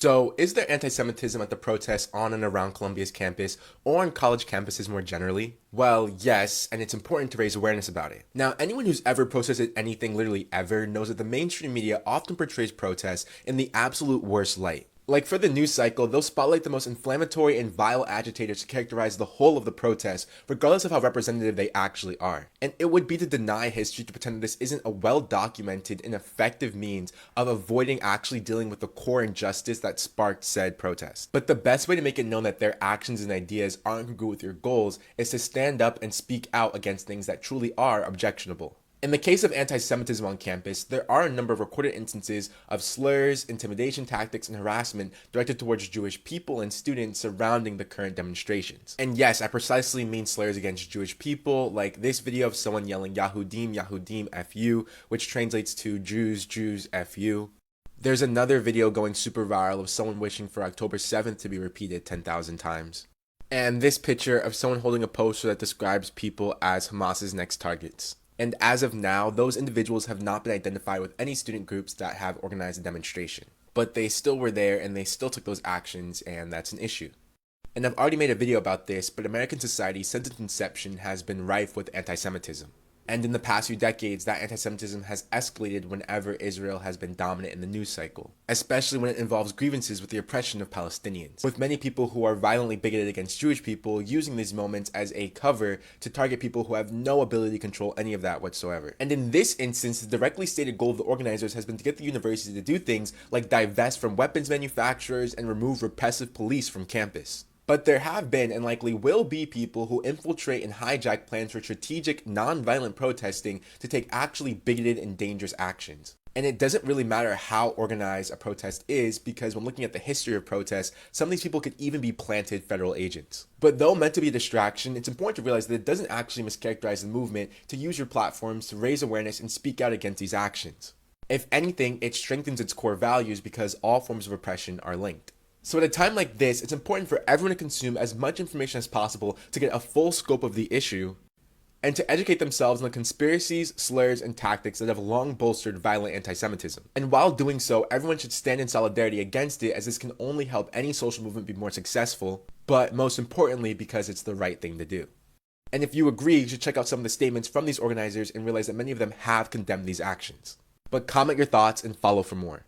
So, is there anti-Semitism at the protests on and around Columbia's campus or on college campuses more generally? Well, yes, and it's important to raise awareness about it. Now, anyone who's ever protested anything literally ever knows that the mainstream media often portrays protests in the absolute worst light. Like for the news cycle, they'll spotlight the most inflammatory and vile agitators to characterize the whole of the protest, regardless of how representative they actually are. And it would be to deny history to pretend that this isn't a well-documented and effective means of avoiding actually dealing with the core injustice that sparked said protest. But the best way to make it known that their actions and ideas aren't congruent with your goals is to stand up and speak out against things that truly are objectionable. In the case of anti-Semitism on campus, there are a number of recorded instances of slurs, intimidation tactics, and harassment directed towards Jewish people and students surrounding the current demonstrations. And yes, I precisely mean slurs against Jewish people, like this video of someone yelling Yahudim, Yahudim, FU, which translates to Jews, Jews, FU. There's another video going super viral of someone wishing for October 7th to be repeated 10,000 times. And this picture of someone holding a poster that describes people as Hamas's next targets. And as of now, those individuals have not been identified with any student groups that have organized a demonstration. But they still were there and they still took those actions, and that's an issue. And I've already made a video about this, but American society since its inception has been rife with anti-Semitism. And in the past few decades, that anti-Semitism has escalated whenever Israel has been dominant in the news cycle, especially when it involves grievances with the oppression of Palestinians, with many people who are violently bigoted against Jewish people using these moments as a cover to target people who have no ability to control any of that whatsoever. And in this instance, the directly stated goal of the organizers has been to get the university to do things like divest from weapons manufacturers and remove repressive police from campus. But there have been and likely will be people who infiltrate and hijack plans for strategic, non-violent protesting to take actually bigoted and dangerous actions. And it doesn't really matter how organized a protest is, because when looking at the history of protests, some of these people could even be planted federal agents. But though meant to be a distraction, it's important to realize that it doesn't actually mischaracterize the movement to use your platforms to raise awareness and speak out against these actions. If anything, it strengthens its core values because all forms of oppression are linked. So at a time like this, it's important for everyone to consume as much information as possible to get a full scope of the issue, and to educate themselves on the conspiracies, slurs, and tactics that have long bolstered violent anti-Semitism. And while doing so, everyone should stand in solidarity against it, as this can only help any social movement be more successful, but most importantly because it's the right thing to do. And if you agree, you should check out some of the statements from these organizers and realize that many of them have condemned these actions. But comment your thoughts and follow for more.